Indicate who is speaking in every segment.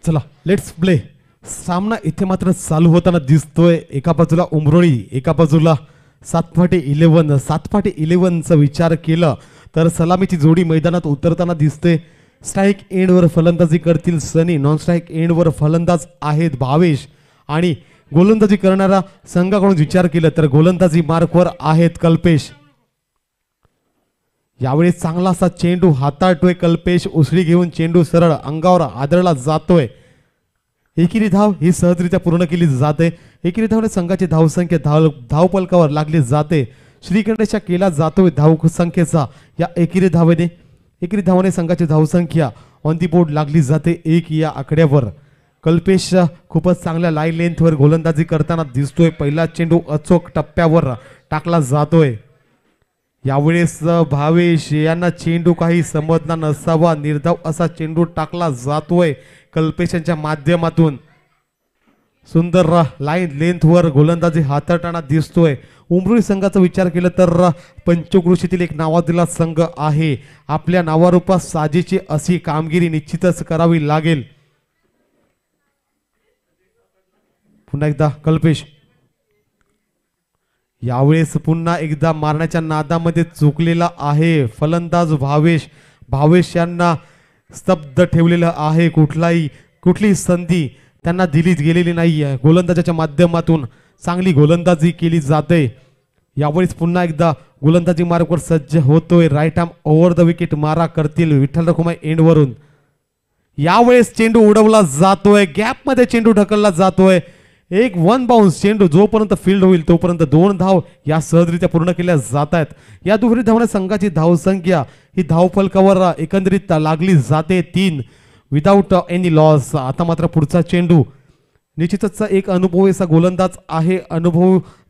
Speaker 1: चला let's play. सामना इथे मात्र चालू होताना दिसतोय। एका बाजूला उमरोळी, एका बाजूला सातपाटी 11। सातपाटी 11चा विचार केला तर सलामीची जोडी मैदानात उतरताना दिसते। स्ट्राइक एंडवर फलंदाजी करतील सनी, नॉन स्ट्राइक एंडवर फलंदाज आहेत भावेश आणि गोलंदाजी करणारा संघाकडून विचार केला तर गोलंदाजी मार्कवर आहेत कल्पेश। यावेळी चांगला असा चेंडू हाताळतोय कल्पेश, उसळी घेऊन चेंडू सरळ अंगावर आदळला जातोय। एकेरी धाव ही सहजरित्या पूर्ण केली जाते। एकेरी धावने संघाची धावसंख्या धावपलकावर लागली जाते। श्रीखंडेशा केला जातोय धावसंख्येचा या एकेरी धावने संघाची धावसंख्या ऑन दी बोर्ड लागली जाते 1 या आकड्यावर। कल्पेश खूपच चांगल्या लाईन लेंथवर गोलंदाजी करताना दिसतोय। पहिला चेंडू अचूक टप्प्यावर टाकला जातोय। यावेळेस भावेश यांना चेंडू काही समजला नसावा, निर्धाव असा चेंडू टाकला जातोय कल्पेशांच्या माध्यमातून। सुंदर लाईन लेंथवर गोलंदाजी हाताळताना दिसतोय। उमरोळी संघाचा विचार केला तर पंचक्रोशीतील एक नावाजलेला संघ आहे। आपल्या नावारूपात साजेची अशी कामगिरी निश्चितच करावी लागेल। पुन्हा एकदा कल्पेश, यावेळेस पुन्हा एकदा मारण्याच्या नादामध्ये चुकलेला आहे फलंदाज भावेश यांना स्तब्ध ठेवलेलं आहे। कुठलीही संधी त्यांना दिलीच गेलेली नाही आहे। गोलंदाजाच्या माध्यमातून चांगली गोलंदाजी केली जाते। यावेळेस पुन्हा एकदा गोलंदाजी मार्गवर सज्ज होतोय। Right arm over the wicket मारा करतील विठ्ठल रखुमाई एंडवरून। यावेळेस चेंडू उडवला जातोय, गॅप मध्ये चेंडू ढकलला जातोय। एक 1 बाउन्स चेंडू जोपर्यंत फील्ड होईल तोपर्यंत 2 धाव या सहजरित्या पूर्ण केल्या जात आहेत। या दुहेरी धावने संघाची धावसंख्या ही धावफलकावर एकंदरीत लागली जाते 3 विदाउट एनी लॉस। आता मात्र पुढचा चेंडू निश्चितच एक अनुभवी असा गोलंदाज आहे,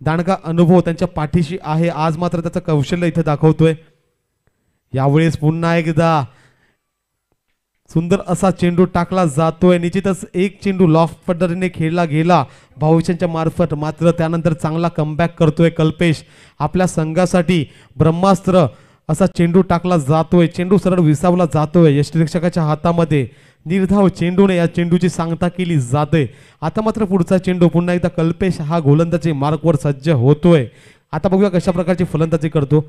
Speaker 1: दांडगा अनुभव त्यांच्या पाठीशी आहे। आज मात्र त्याचं कौशल्य इथे दाखवतोय। यावेळेस पुन्हा एकदा सुंदर असा चेंडू टाकला जातोय। निश्चितच एक चेंडू लॉफ्ट पद्धतीने खेळला गेला भावेशांच्या मार्फत, मात्र त्यानंतर चांगला कमबॅक करतोय कल्पेश। आपल्या संघासाठी ब्रह्मास्त्र असा चेंडू टाकला जातोय। चेंडू सरळ विसावला जातोय यष्टिरक्षकाच्या हातामध्ये। निर्धाव चेंडूने या चेंडूची सांगता केली जाते। आता मात्र पुढचा चेंडू पुन्हा एकदा कल्पेश हा गोलंदाजी मार्कवर सज्ज होतोय। आता बघूया कशा प्रकारची फलंदाजी करतो।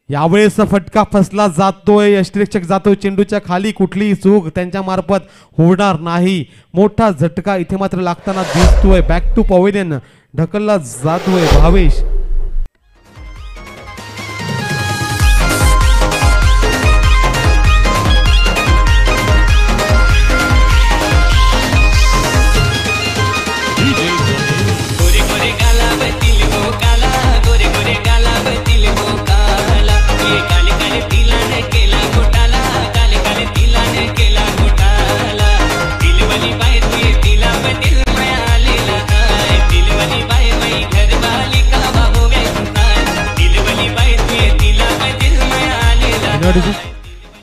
Speaker 1: यावेळेस फटका फसला जातोय, यष्टिरक्षक जातोय चेंडूच्या खाली। कुठलीही चूक त्यांच्या मार्फत होणार नाही। मोठा झटका इथे मात्र लागताना दिसतोय। बॅक टू पवेलियन ढकलला जातोय भावेश।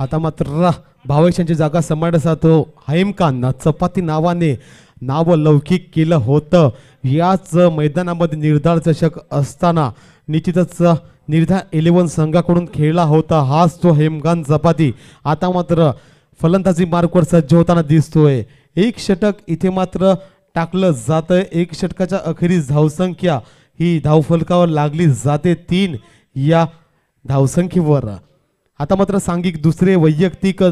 Speaker 1: आता मात्र भावेशांची जागा सांभाळण्यासाठी हाईमखान चपाती नावाने नाव लौकिक केलं होतं। याच मैदानामध्ये निर्धार चषक असताना निश्चितच निर्धार 11 संघाकडून खेळला होता हाच तो हेमखान चपाती। आता मात्र फलंदाजी मार्कवर सज्ज होताना दिसतोय। एक षटक इथे मात्र टाकलं जातंय। एक षटकाच्या अखेरीस धावसंख्या ही धावफलकावर लागली जाते 3 या धावसंख्येवर। आता मात्र सांघिक दुसरे वैयक्तिक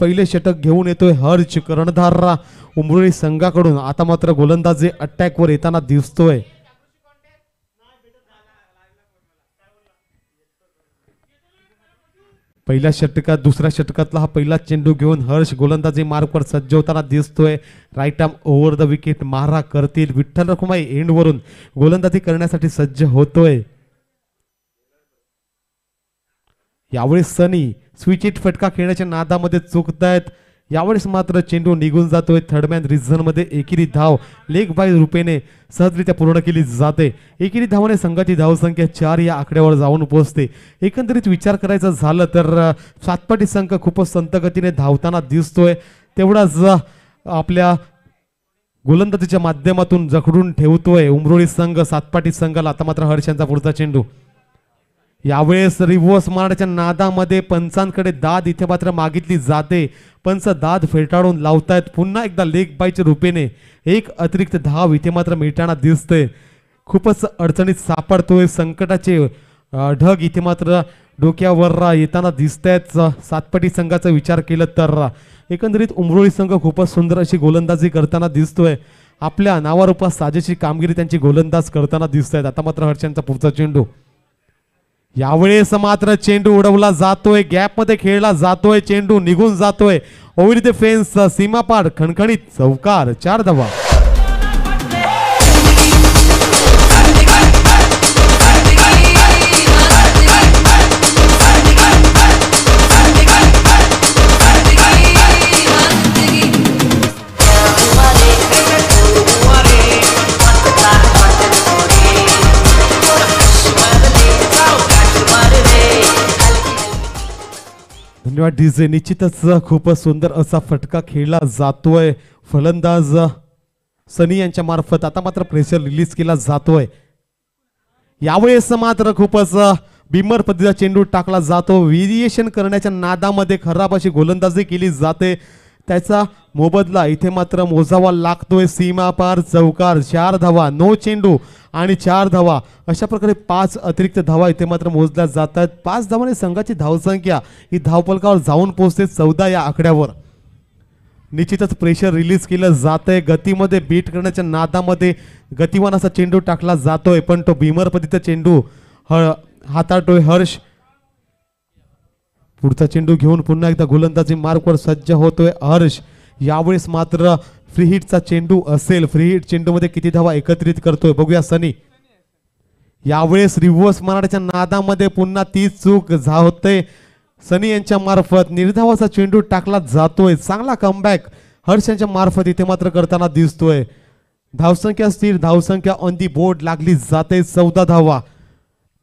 Speaker 1: पहिले षटक घेऊन येतोय हर्ष कर्णधार उमरोळी संघाकडून। आता मात्र गोलंदाजी अटॅकवर येताना दिसतोय। पहिल्या षटकात दुसऱ्या षटकातला हा पहिला चेंडू घेऊन हर्ष गोलंदाजी मार्कवर सज्ज होताना दिसतोय। Right arm over the wicket मारा करतील विठ्ठल रखुमाई एंडवरून गोलंदाजी करण्यासाठी सज्ज होतोय। यावेळेस सनी स्विच हिट फटका खेळण्याच्या नादामध्ये चुकतायत। यावेळेस मात्र चेंडू निघून जातोय थर्डमॅन रिझन मध्ये। एकेरी धाव लेग बाय रुपेने सहजरित्या पूर्ण केली जाते। एकेरी धावाने संघाची धावसंख्या 4 या आकड्यावर जाऊन पोहोचते। एकंदरीत विचार करायचा झालं तर सातपाटी संघ खूपच संत गतीने धावताना दिसतोय। तेवढाच आपल्या गोलंदाजीच्या माध्यमातून जखडून ठेवतोय उमरोळी संघ सातपाटी संघाला। आता मात्र हर्षांचा पुढचा चेंडू यावेळेस रिव्हर्स मारण्याच्या नादामध्ये पंचांकडे दाद इथे मात्र मागितली जाते। पंच दाद फेटाळून लावतायत. पुन्हा एकदा लेग बायच्या रूपेने एक अतिरिक्त धाव इथे मात्र मिळताना दिसतंय. खूपच अडचणीत सापडतोय. संकटाचे ढग इथे मात्र डोक्यावर येताना दिसत आहेत. सातपटी संघाचा विचार केला तर एकंदरीत उमरोळी संघ खूपच सुंदर अशी गोलंदाजी करताना दिसतोय. आपल्या नावारूपात साजेशी कामगिरी त्यांची गोलंदाज करताना दिसत आहेत. आता मात्र हर्षांचा पुढचा चेंडू, यावेळेस मात्र चेंडू उडवला जातोय, गॅप मध्ये खेळला जातोय, चेंडू निघून जातोय ओव्हर द फेन्स, सीमापार, खणखणीत चौकार, 4 धावा. धन्यवाद डीजे. निश्चितच खूपच सुंदर असा फटका खेळला जातोय फलंदाज सनी यांच्या मार्फत. आता मात्र प्रेशर रिलीज केला जातोय. यावेळेस मात्र खूपच बिमर पद्धतीचा चेंडू टाकला जातो. व्हेरिएशन करण्याच्या नादामध्ये खराब अशी गोलंदाजी केली जाते. त्याचा मोबदला इथे मात्र मोजावा लागतोय. सीमा पार, चौकार, 4 धावा. 9 चेंडू आणि 4 धावा. अशा प्रकारे 5 अतिरिक्त धावा इथे मात्र मोजल्या जातात. 5 धावांनी संघाची धावसंख्या ही धावफलकावर जाऊन पोहोचते 14 या आकड्यावर. निश्चितच प्रेशर रिलीज केलं जातंय. गतीमध्ये बीट करण्याच्या नादामध्ये गतिवान असा चेंडू टाकला जातोय, पण तो भीमर पद्धतीचा चेंडू हाताळतोय हर्ष. पुढचा चेंडू घेऊन पुन्हा एकदा गोलंदाजी मार्कवर सज्ज होतोय हर्ष. यावेळेस मात्र फ्री हिटचा चेंडू असेल. फ्री हिट चेंडूमध्ये किती धावा एकत्रित करतोय बघूया सनी. यावेळेस रिव्हर्स मारण्याच्या नादामध्ये पुन्हा ती चूक होते सनी यांच्या मार्फत. निर्धावाचा चेंडू टाकला जातोय. चांगला कमबॅक हर्ष यांच्या मार्फत इथे मात्र करताना दिसतोय. धावसंख्या स्थिर, धावसंख्या ऑन दी बोर्ड लागली जाते 14 धावा.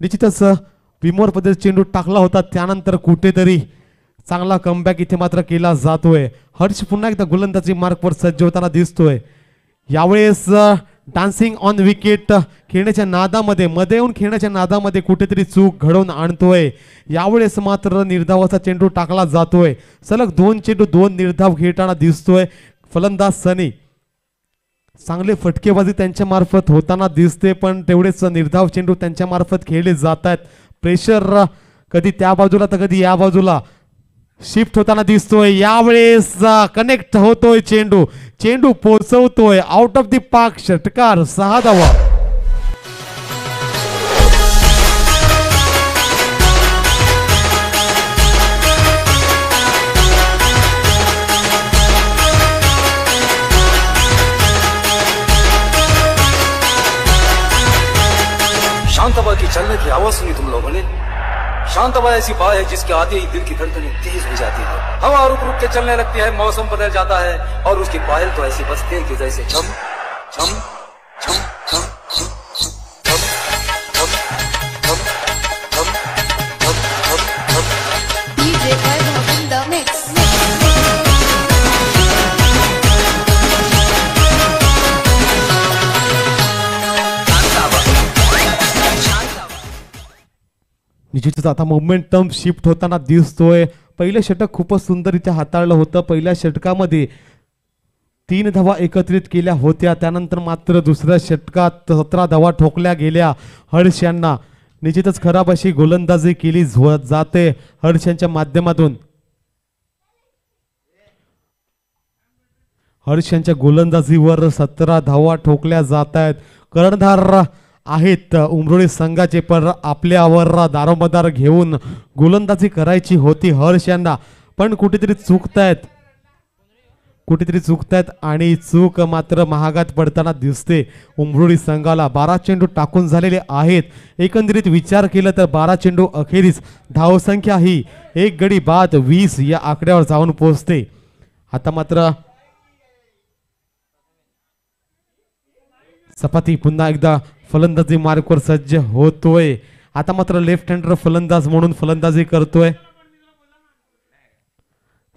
Speaker 1: निश्चितच विमोर पद्धतीचा चेंडू टाकला होता, त्यानंतर कुठेतरी चांगला कमबॅक इथे मात्र केला जातोय. हर्ष पुन्हा एकदा गोलंदाजी मार्कवर सज्ज होताना दिसतोय. यावेळेस डान्सिंग ऑन विकेट खेळण्याच्या नादामध्ये, मध्ये येऊन खेळण्याच्या नादामध्ये कुठेतरी चूक घडवून आणतोय. यावेळेस मात्र निर्धावाचा चेंडू टाकला जातोय. सलग 2 चेंडू 2 निर्धाव खेळताना दिसतोय फलंदाज सनी. चांगले फटकेबाजी त्यांच्या मार्फत होताना दिसते, पण तेवढेच निर्धाव चेंडू त्यांच्या मार्फत खेळले जात आहेत. प्रेशर कधी त्या बाजूला तर कधी या बाजूला शिफ्ट होताना दिसतोय. यावेळेस कनेक्ट होतोय चेंडू, चेंडू पोहोचवतोय आउट ऑफ द पार्क, षटकार, 6 धावा.
Speaker 2: शांतबा की चलने की आवाज सुनी तुम लोगों ने? शांतबा ऐसी बात है जिसके आते ही दिल की धड़कनें तेज हो जाती है, हवा रुक रुक के चलने लगती है, मौसम बदल जाता है और उसकी पायल तो ऐसी बजती है कि जैसे छम छम छम छम छम छम छम छम छम छम छम.
Speaker 3: DJ Vaibhav in the mix.
Speaker 1: निश्चितच आता मोमेंटम शिफ्ट होताना दिसतोय. पहिलं षटक खूपच सुंदररित्या हाताळलं होतं. पहिल्या षटकामध्ये 3 धावा एकत्रित केल्या होत्या, त्यानंतर मात्र दुसऱ्या षटकात 17 धावा ठोकल्या गेल्या हर्ष यांना. निश्चितच खराब अशी गोलंदाजी केली जाते हर्ष यांच्या माध्यमातून. हर्ष यांच्या गोलंदाजीवर 17 धावा ठोकल्या जात आहेत. कर्णधार आहेत उमरोळी संघाचे, पण आपल्यावर दारोमदार घेऊन गोलंदाजी करायची होती हर्ष यांना, पण कुठेतरी चुकतायत आणि चूक मात्र महागात पडताना दिसते उमरोळी संघाला. 12 चेंडू टाकून झालेले आहेत. एकंदरीत विचार केला तर 12 चेंडू अखेरीस धावसंख्या ही 1 गडी बाद 20 या आकड्यावर जाऊन पोहोचते. आता मात्र सपाती पुन्हा एकदा फलंदाजी मार्कवर सज्ज होतोय. आता मात्र लेफ्ट हँडर फलंदाज म्हणून फलंदाजी करतोय.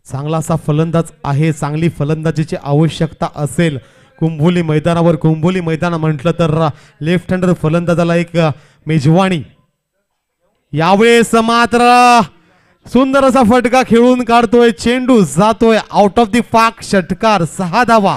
Speaker 1: चांगला असा फलंदाज आहे. चांगली फलंदाजीची आवश्यकता असेल कुंभोली मैदानावर. कुंभोली मैदान म्हटलं तर लेफ्ट हँडर फलंदाजाला एक मेजवानी. यावेळेस मात्र सुंदर असा फटका खेळून काढतोय, चेंडू जातोय आउट ऑफ द पाक, षटकार 6 धावा.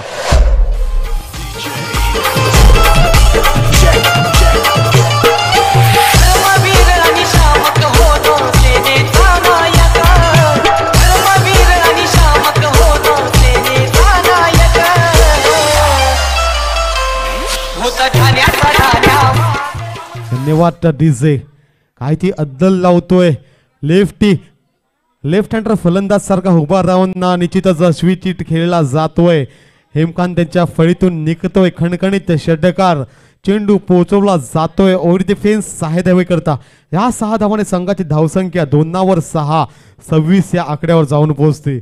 Speaker 1: धन्यवाद डीजे. काय ती अद्दल लावतोय, लेफ्ट हँडर फलंदाज सारखा उभा राहून ना निश्चितच स्वीचिट खेळला जातोय. हेमकांत त्यांच्या फळीतून निघतोय, खणखणीत षटकार, चेंडू पोहोचवला जातोय ओव्हर द फेन्स 6 धावे करता. या 6 धावाने संघाची धावसंख्या 2/6 26 या आकड्यावर जाऊन पोहोचते.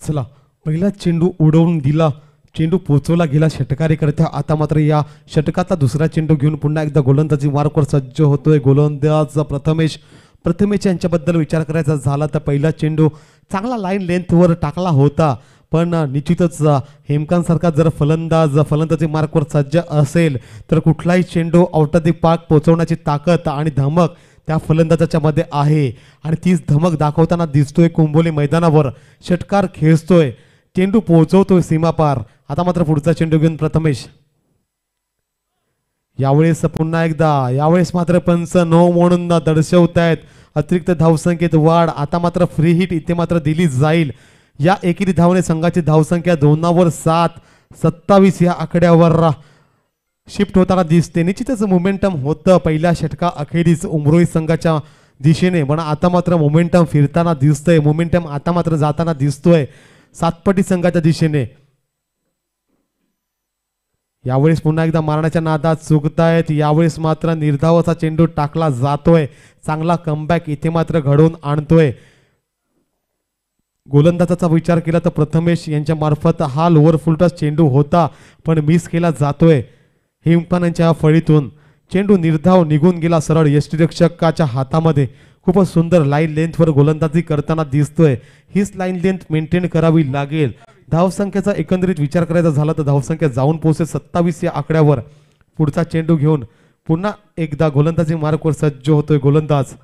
Speaker 1: चला, पहिला चेंडू उडवून दिला, चेंडू पोचवला गेला षटकारीकरता. आता मात्र या षटकातला दुसरा चेंडू घेऊन पुन्हा एकदा गोलंदाजी मार्कवर सज्ज होतोय गोलंदाज प्रथमेश. यांच्याबद्दल विचार करायचा झाला तर पहिला चेंडू चांगला लाईन लेंथवर टाकला होता, पण निश्चितच हेमकांत सारखा जर फलंदाजी मार्कवर सज्ज असेल तर कुठलाही चेंडू आउट ऑफ द पार्क पोहोचवण्याची ताकद आणि धमक त्या फलंदाजाच्या मध्ये आहे आणि तीच धमक दाखवताना दिसतोय. कुंभोली मैदानावर षटकार खेचतोय, चेंडू पोहोचवतोय सीमापार. आता मात्र पुढचा चेंडू घेऊन प्रथमेश. यावेळेस मात्र पंच नो म्हणून दर्शवतायत. अतिरिक्त धावसंख्येत वाढ. आता मात्र फ्री हिट इथे मात्र दिली जाईल. या एकेरी धावने संघाची धावसंख्या 2/7 27 या आकड्यावर शिफ्ट होताना दिसते. निश्चितच मोमेंटम होतं पहिल्या षटका अखेरीच उमरोई संघाच्या दिशेने, पण आता मात्र मोमेंटम फिरताना दिसतंय. मोमेंटम आता मात्र जाताना दिसतोय सातपटी संघाच्या दिशेने. यावेळेस पुन्हा एकदा मारण्याच्या नादात चुकतायत. यावेळेस मात्र निर्धावाचा चेंडू टाकला जातोय. चांगला कमबॅक इथे मात्र घडवून आणतोय. गोलंदाजाचा विचार केला तर प्रथमेश यांच्या मार्फत हा लोअर फुलटॉस चेंडू होता, पण मिस केला जातोय. हेमकांतच्या फळीतून चेंडू निर्धाव निघून गेला सरळ यष्टीरक्षकाच्या हातामध्ये. खूपच सुंदर लाईन लेंथवर गोलंदाजी करताना दिसतोय. हीच लाईन लेंथ मेंटेन करावी लागेल. धावसंख्येचा एकंदरीत विचार करायचा झाला तर धावसंख्या जाऊन पोहोचेल 27 या आकड्यावर. पुढचा चेंडू घेऊन पुन्हा एकदा गोलंदाजी मार्कवर सज्ज होतोय गोलंदाज.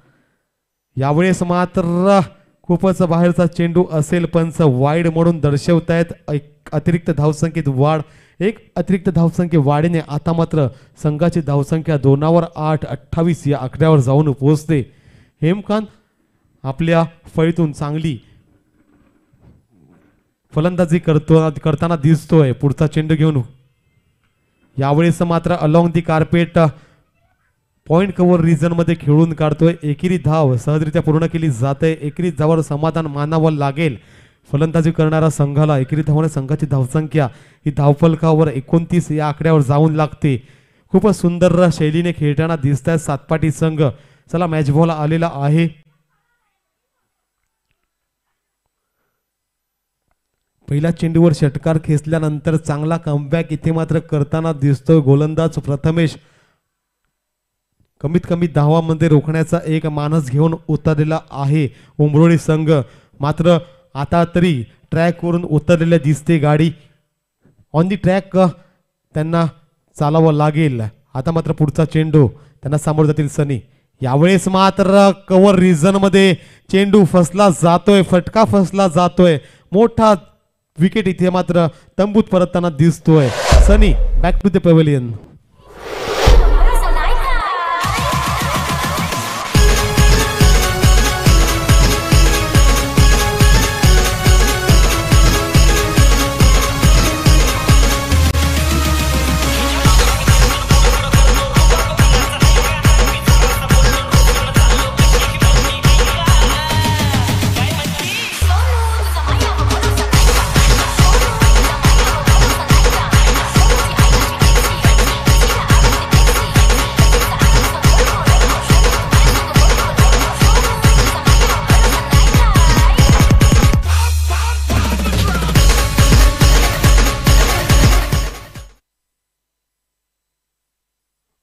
Speaker 1: यावेळेस मात्र खूपच बाहेरचा चेंडू असेल, पंच वाईड म्हणून दर्शवतायत. अतिरिक्त धावसंख्येत वाढ. एक अतिरिक्त धावसंख्ये वाढीने आता मात्र संघाची धावसंख्या 2/8 28 या आकड्यावर जाऊन पोहोचते. हेमकांत आपल्या फळीतून चांगली फलंदाजी करताना दिसतोय. पुढचा चेंडू घेऊन यावेळेस मात्र along the carpet point cover region मध्ये खेळून काढतोय. एकेरी धाव सहजरित्या पूर्ण केली जाते. एकेरी धावावर समाधान मानावं लागेल फलंदाजी करणारा संघाला. एकेरी धावाने संघाची धावसंख्या ही धावफलकावर 29 या आकड्यावर जाऊन लागते. खूपच सुंदर शैलीने खेळताना दिसत आहेत सातपाटी संघ. चला, मॅच बॉल आलेला आहे. पहिल्या चेंडूवर षटकार खेचल्यानंतर चांगला कमबॅक इथे मात्र करताना दिसतोय गोलंदाज प्रथमेश. कमीत कमी धावांमध्ये रोखण्याचा एक मानस घेऊन उतरलेला आहे उमरोळी संघ. मात्र आता तरी ट्रॅकवरून उतरलेल्या दिसते गाडी. ऑन दी ट्रॅक त्यांना चालावं लागेल. आता मात्र पुढचा चेंडू त्यांना सामोरं जातील सनी. यावेळेस मात्र कव्हर रिजन मध्ये चेंडू फसला जातोय. फटका फसला जातोय. मोठा विकेट इथे मात्र तंबूत परतताना दिसतोय. सनी बॅक टू द पॅव्हेलियन.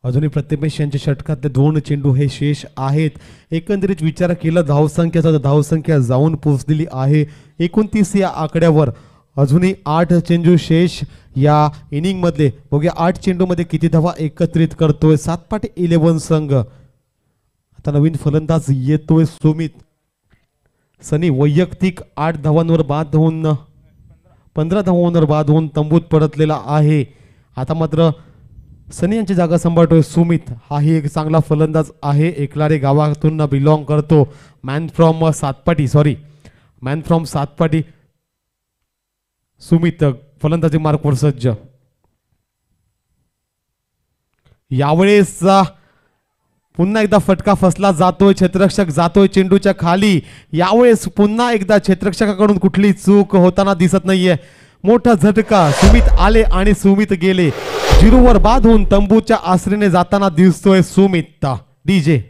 Speaker 1: अजूनही प्रथमेश यांच्या षटकातले 2 चेंडू हे शेष आहेत. एकंदरीत विचार केला धावसंख्येचा तर धावसंख्या जाऊन पोहोचलेली आहे 29 या आकड्यावर. अजूनही 8 चेंडू शेष या इनिंग मधले. बघूया 8 चेंडूमध्ये किती धावा एकत्रित करतोय 7-11 संघ. आता नवीन फलंदाज येतोय सुमित. सनी वैयक्तिक 8 धावांवर बाद होऊन 15 धावांवर बाद होऊन तंबूत परतलेला आहे. आता मात्र सनी यांची जागा सांभाळतोय सुमित. हाही एक चांगला फलंदाज आहे. एकलारे गावातून बिलॉंग करतो. मॅन फ्रॉम सातपाटी सुमित फलंदाजी मार्कवर सज्ज. यावेळेस पुन्हा एकदा फटका फसला जातोय. क्षेत्ररक्षक जातोय चेंडूच्या खाली. यावेळेस पुन्हा एकदा क्षेत्ररक्षकाकडून कुठली चूक होताना दिसत नाहीये. मोठा झटका. सुमित आले आणि सुमित गेले. 0 वर बाद होऊन तंबूच्या आसरीने जाताना दिसतोय सुमित. डीजे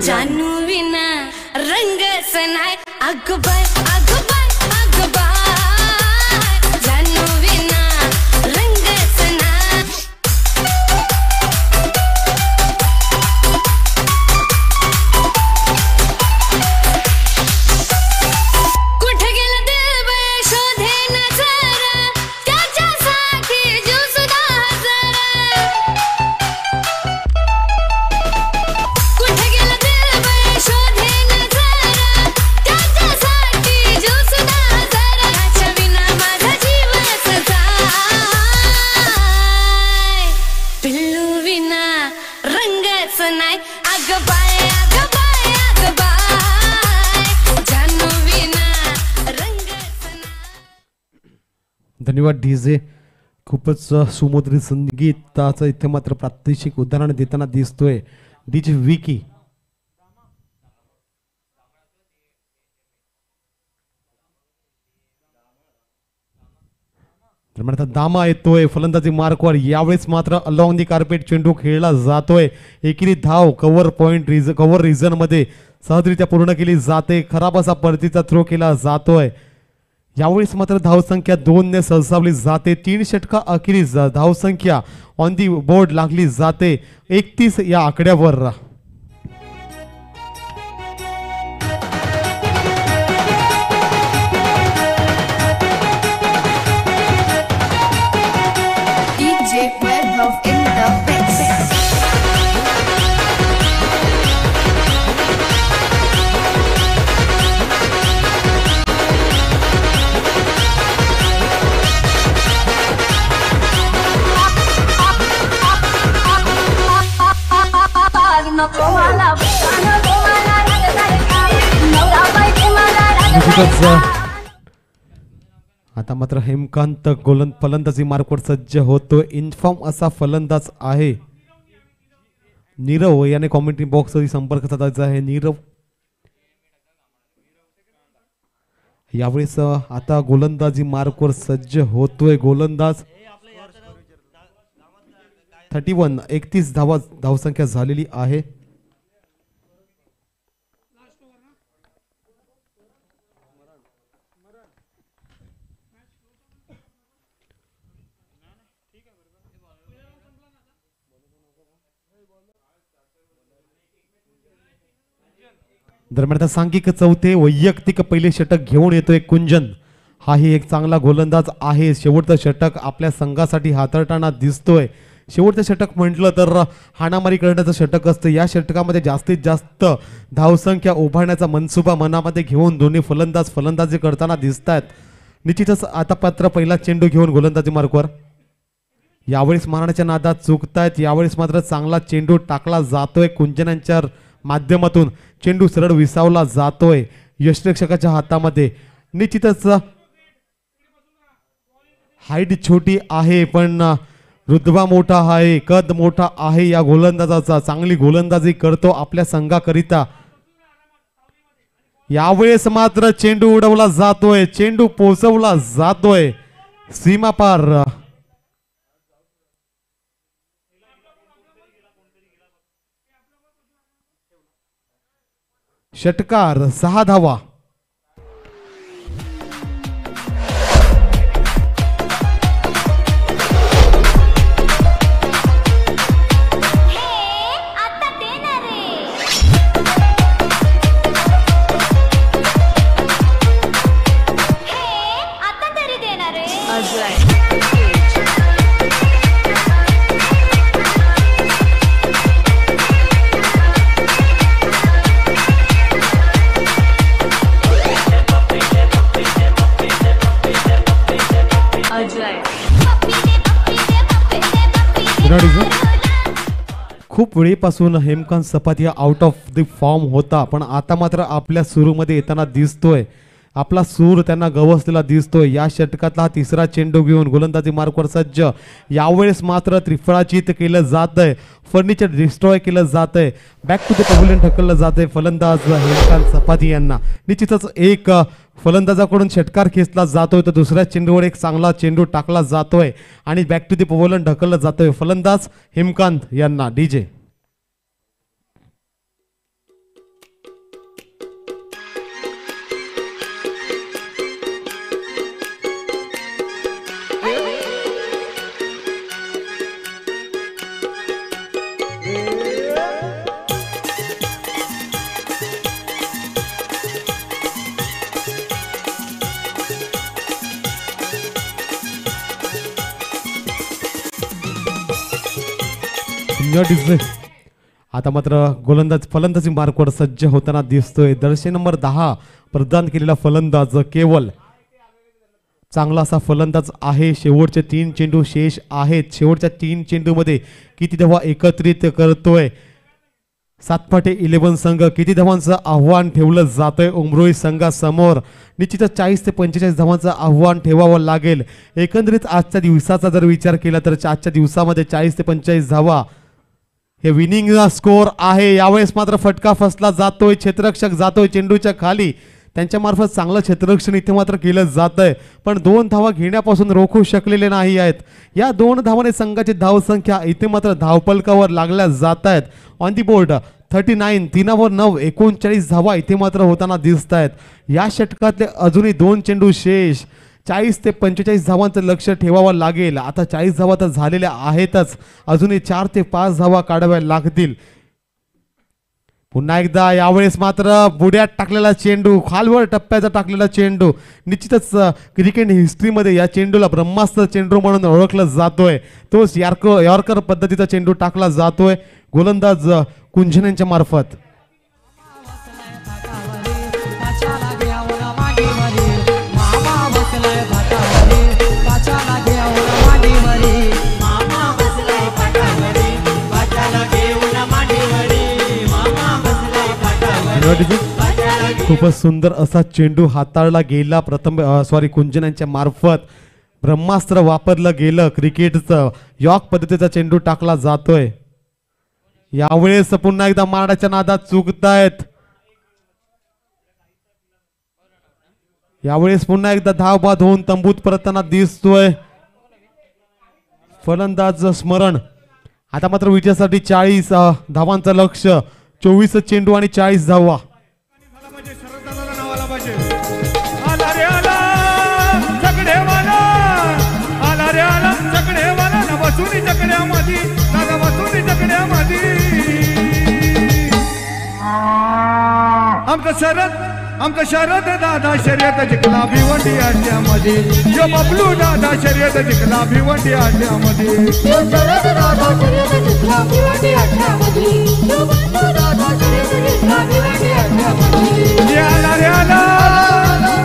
Speaker 4: जानू विना रंग सनाय अगबाय अगबाय अगबाय जानू विना रंग सनाय. कुठे गेला देव शोधे नजरा त्याच्यासाठी जीव सुद्धा हजरा. कुठे गेला देव शोधे नजरा त्याच्यासाठी जीव सुद्धा हजरा. त्याच्या विना माझा जीवच जाय. पिल्लू विना रंगच नाही अगबाय अगबाय अगबाय जानू विना रंगच नाही.
Speaker 1: धन्यवाद डीजे. खूपच सुमधुर संगीताचं इथे मात्र प्रात्यक्षिक उदाहरण देताना दिसतोय डीजे विकी. दामा येतोय फलंदाजी मार्कवर. यावेळेस मात्र अलॉंग दी कार्पेट चेंडू खेळला जातोय. एकेरी धाव कव्हर रिजन मध्ये सहजरित्या पूर्ण केली जाते. खराब असा परतीचा थ्रो केला जातोय. यावेळेस मात्र धावसंख्या 2 ने सरसावली जाते. 3 षटका अखेरीस धावसंख्या ऑन दी बोर्ड लागली जाते 31 या आकड्यावर.
Speaker 3: DJ Webhoff in the mix.
Speaker 1: आता मात्र हेमकांत फलंदाजी मार्कवर सज्ज होतो. इन्फॉर्म असा फलंदाज आहे. नीरव याने कॉमेंट्री बॉक्स संपर्क साधायचा आहे. नीरव यावेळेस आता गोलंदाजी मार्कवर सज्ज होतोय. गोलंदाज 31 धावसंख्या झालेली आहे. दरम्यान सांघिक चौथे वैयक्तिक पहिले षटक घेऊन येतोय कुंजन. हाही एक चांगला गोलंदाज आहे. शेवटचं षटक आपल्या संघासाठी हाताळताना दिसतोय. शेवटचं षटक म्हटलं तर हाणामारी करण्याचं षटक असतं. या षटकामध्ये जास्तीत जास्त धावसंख्या उभारण्याचा मनसुबा मनामध्ये घेऊन दोन्ही फलंदाज फलंदाजी करताना दिसत आहेत. निश्चितच आता पात्र पहिला चेंडू घेऊन गोलंदाजी मार्कवर. यावेळेस मारण्याच्या नादात चुकतायत. यावेळेस मात्र चांगला चेंडू टाकला जातोय कुंजनांच्या माध्यमातून. चेंडू सरळ विसावला जातोय यष्टिरक्षकाच्या हातामध्ये. निश्चितच हाईट छोटी आहे पण रुतबा मोठा आहे, कद मोठा आहे या गोलंदाजाचा. चांगली गोलंदाजी करतो आपल्या संघाकरिता. यावेळेस मात्र चेंडू उडवला जातोय. चेंडू पोहोचवला जातोय सीमा पार. षटकार 6 धावा. खूप वेळेपासून Hemkant Sapatia out of the form होता, पण आता मात्र आपल्या सुरूमध्ये येताना दिसतोय. आपला सूर त्यांना गवसलेला दिसतोय. या षटकातला हा तिसरा चेंडू घेऊन गोलंदाजी मार्कवर सज्ज. यावेळेस मात्र त्रिफळाचीत केलं जात आहे. फर्निचर डिस्ट्रॉय केलं जात आहे. बॅक टू द पवेलियन ढकललं जात आहे फलंदाज हेमकांत सपातिया यांना. निश्चितच एक फलंदाजाकडून षटकार खेचला जातोय तर दुसऱ्या चेंडूवर एक चांगला चेंडू टाकला जातोय आणि बॅक टू द पवेलियन ढकललं जातोय फलंदाज हेमकांत यांना. डीजे आता मात्र गोलंदाज फलंदाजी मार्कवर सज्ज होताना दिसतोय. दर्शे नंबर 10 प्रदान केलेला फलंदाज केवल चांगला असा फलंदाज आहे. शेवटचे 3 चेंडू शेष आहेत. शेवटच्या 3 चेंडूमध्ये किती धावा एकत्रित करतोय 7x11 संघ. किती धावांचं आव्हान ठेवलं जातंय उमरोई संघासमोर. निश्चितच 40 ते 45 धावांचं आव्हान ठेवावं लागेल. एकंदरीत आजच्या दिवसाचा जर विचार केला तर आजच्या दिवसामध्ये 40 ते 45 धावा हे विनिंग स्कोअर आहे. यावेळेस मात्र फटका फसला जातोय. क्षेत्ररक्षक जातोय चेंडूच्या खाली. त्यांच्या मार्फत चांगलं क्षेत्ररक्षण इथे मात्र केलं जात आहे, पण 2 धावा घेण्यापासून रोखू शकलेले नाही आहेत. या 2 धावाने संघाची धावसंख्या इथे मात्र धावपलकावर लागल्या जात आहेत. ऑन दी बोर्ड 39 3वर 9 39 धावा इथे मात्र होताना दिसत आहेत. या षटकातले अजूनही 2 चेंडू शेष. 40 ते 45 धावांचं लक्ष ठेवावं लागेल. आता 40 धावा तर झालेल्या आहेतच, अजूनही 4 ते 5 धावा काढाव्या लागतील. पुन्हा एकदा यावेळेस मात्र बुड्यात टाकलेला चेंडू, खालवर टप्प्याचा टाकलेला चेंडू. निश्चितच क्रिकेट हिस्ट्रीमध्ये या चेंडूला ब्रह्मास्त्र चेंडू म्हणून ओळखलं जातोय. तोच यॉर्कर पद्धतीचा चेंडू टाकला जातोय गोलंदाज कुंजन यांच्या मार्फत. खूपच सुंदर असा चेंडू हाताळला गेला कुंजन यांच्या मार्फत. ब्रह्मास्त्र वापरलं गेलं क्रिकेटचं. यॉर्क पद्धतीचा चेंडू टाकला जातोय. यावेळेस पुन्हा एकदा मारण्याच्या नादात चुकतायत. यावेळेस पुन्हा एकदा धाव बाद होऊन तंबूत परतताना दिसतोय फलंदाज स्मरण. आता मात्र विजयासाठी 40 धावांचं लक्ष. 24 चेंडू आणि 40 धावा.
Speaker 5: आमचं शरद दादा शर्यत जिंकला भिवंडी अड्ड्यामध्ये. यो बबलू दादा शर्यत जिंकला भिवंडी अड्ड्यामध्ये. आला रे आला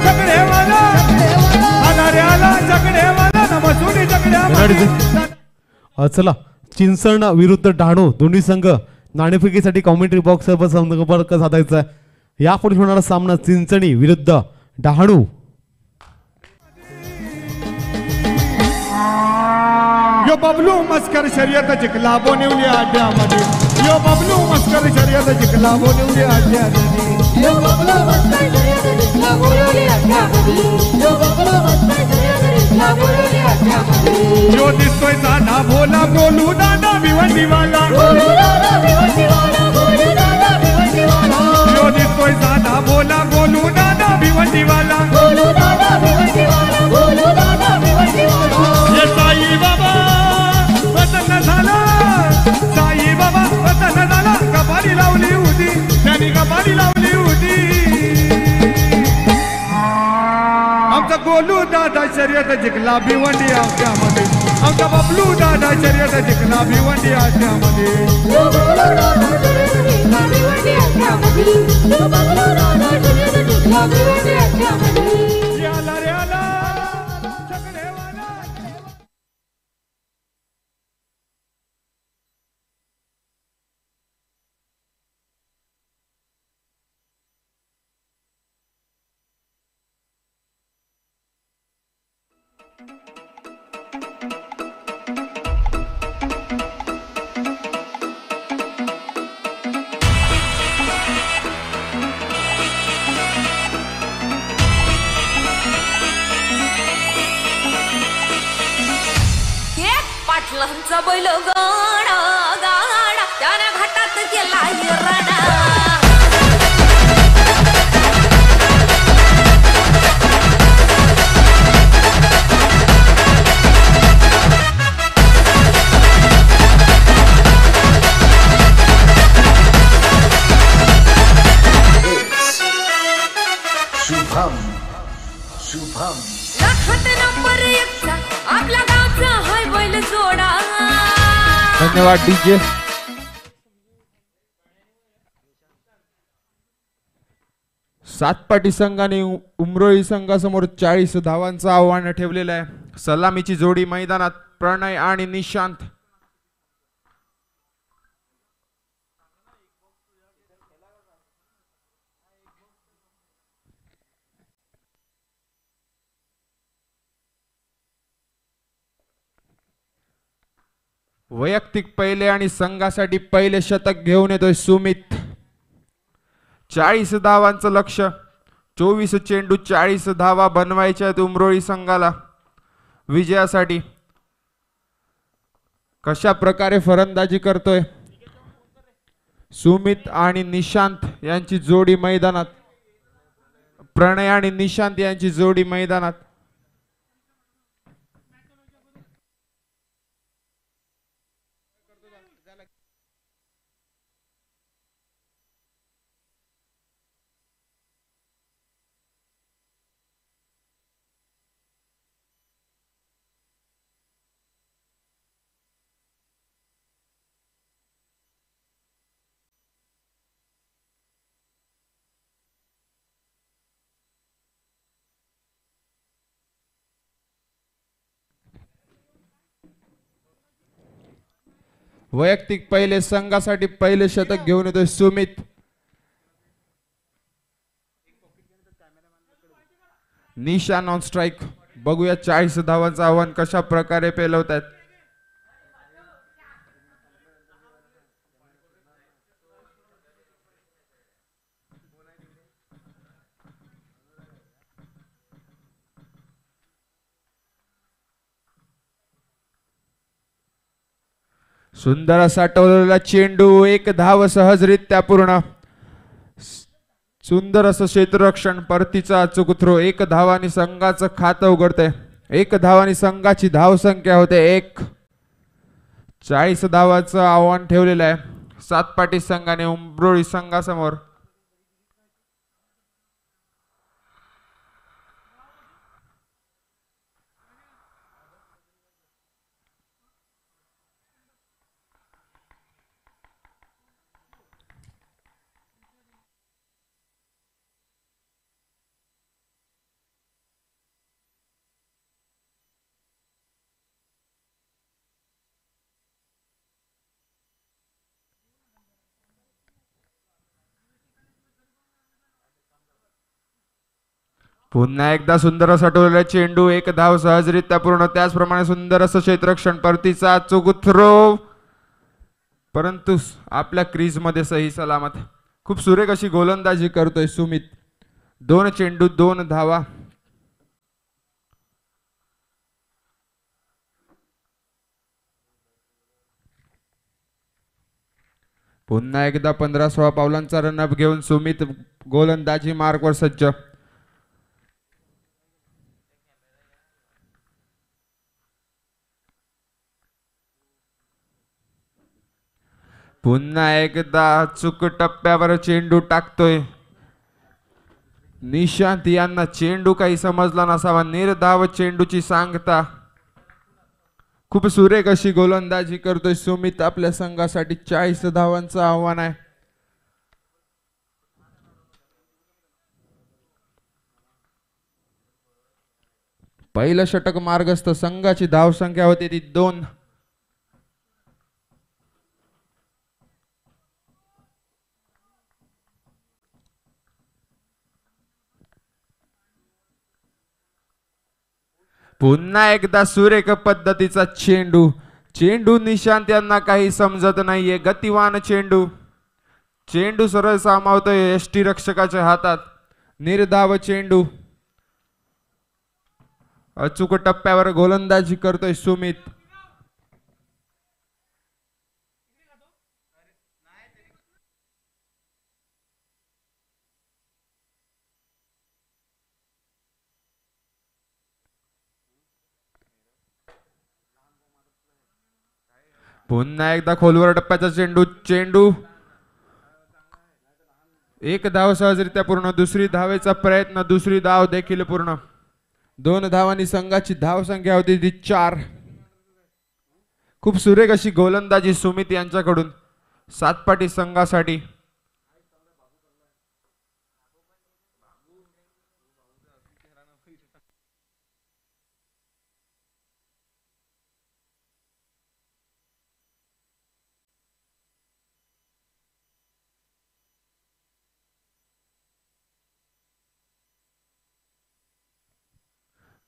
Speaker 5: जगडे वाला, आला रे आला जगडे वाला न बसुनी जगड्यामध्ये.
Speaker 1: चला चिंचण विरुद्ध डहाणू दोन्ही संघ नाणेफेकीसाठी कॉमेंट्री बॉक्सवर संपर्क साधायचा. यापुढे होणारा सामना चिंचणी विरुद्ध डहाणू.
Speaker 5: यो बबलू मस्कर शर्यत जिंकला बोनिवली अड्ड्यामध्ये. यो बबलू मस्कर शर्यत जिंकला बोनिवली अड्ड्यामध्ये. यो बबलू मस्कर शर्यत जिंकला बोनिवली अड्ड्यामध्ये. यो बबलू मस्कर शर्यत जिंकला बोनिवली अड्ड्यामध्ये. यो दिसतोय साधा भोला बोलू दादा भिवंडीवाला. बोलू दादा भिवंडीवाला, बोलू दादा भिवंडीवाला. यो दिसतोय साधा भोला बोलू दादा भिवंडीवाला. बोलू दादा भिवंडीवाला, बोलू दादा भिवंडीवाला. ये साई बाबा वतन झाला, साई बाबा वतन झाला. कपाली लावली होती त्यांनी, कपाली लावली होती. आमचं गोलू दादा शर्यत जिंकला भिवंडी आट्यामध्ये आमचा बबलू दादा शर्यत जिंकला भिवंडी आट्यामध्ये याला रे आला सगळे वाला.
Speaker 4: पाटलांचा बैल गाडा गाडा त्याने घाटात केला हिरडा
Speaker 6: शुभम शुभम
Speaker 4: लाखात नंबर एकचा आपल्या गावचा हाय बैल जोडा.
Speaker 7: धन्यवाद डीजे. सातपाटी संघाने उमरोळी संघासमोर 40 धावांचं आव्हान ठेवलेलं आहे. सलामीची जोडी मैदानात प्रणय आणि निशांत. वैयक्तिक पहिले आणि संघासाठी पहिले शतक घेऊन येतोय सुमित. 40 धावांचं लक्ष. 24 चेंडू 40 धावा बनवायच्या आहेत उमरोळी संघाला विजयासाठी. कशा प्रकारे फलंदाजी करतोय सुमित आणि निशांत यांची जोडी मैदानात. प्रणय आणि निशांत यांची जोडी मैदानात. वैयक्तिक पहिले संघासाठी पहिले शतक घेऊन येतोय सुमित. निशान ऑन स्ट्राइक. बघूया 40 धावांचं आव्हान कशा प्रकारे पेलवतात. सुंदर असा टोललेला चेंडू. 1 धाव सहजरित्या पूर्ण. सुंदर असं क्षेत्ररक्षण. परतीचा अचूक थ्रो. 1 धावानी संघाचं खातं उघडते. 1 धावानी संघाची धावसंख्या होते 1. 40 धावाचं आव्हान ठेवलेलं आहे सातपाटी संघाने उमरोळी संघासमोर. पुन्हा एकदा सुंदर असा टोललेला चेंडू. 1 धाव सहजरित्या पूर्ण. त्याचप्रमाणे सुंदर असं क्षेत्ररक्षण. परतीचा अचूक थ्रो. परंतु आपल्या क्रीज मध्ये सही सलामत. खूप सुरेख अशी गोलंदाजी करतोय सुमित. 2 चेंडू 2 धावा. पुन्हा एकदा 15-16 पावलांचा रनअप घेऊन सुमित गोलंदाजी मार्कवर सज्ज. पुन्हा एकदा चुक टप्प्यावर चेंडू टाकतोय. निशांत यांना चेंडू काही समजला नसावा. निर्धाव चेंडूची सांगता. खूप सुरेख अशी गोलंदाजी करतोय सुमित. आपल्या संघासाठी 40 धावांचं आव्हान आहे. पहिलं षटक मार्गस्थ. संघाची धावसंख्या होती ती 2. पुन्हा एकदा सुरेख पद्धतीचा चेंडू. चेंडू निशांत यांना काही समजत नाहीये. गतिवान चेंडू. चेंडू सरळ सामावतोय यष्टी रक्षकाच्या हातात. निर्धाव चेंडू. अचूक टप्प्यावर गोलंदाजी करतोय सुमित. पुन्हा एकदा खोलवर टप्प्याचा चेंडू. चेंडू एक धाव सहजरित्या पूर्ण. दुसरी धावेचा प्रयत्न. दुसरी धाव देखील पूर्ण. 2 धावांनी संघाची धाव संख्या होती ती 4. खूप सुरेख अशी गोलंदाजी सुमित यांच्याकडून सातपाटी संघासाठी.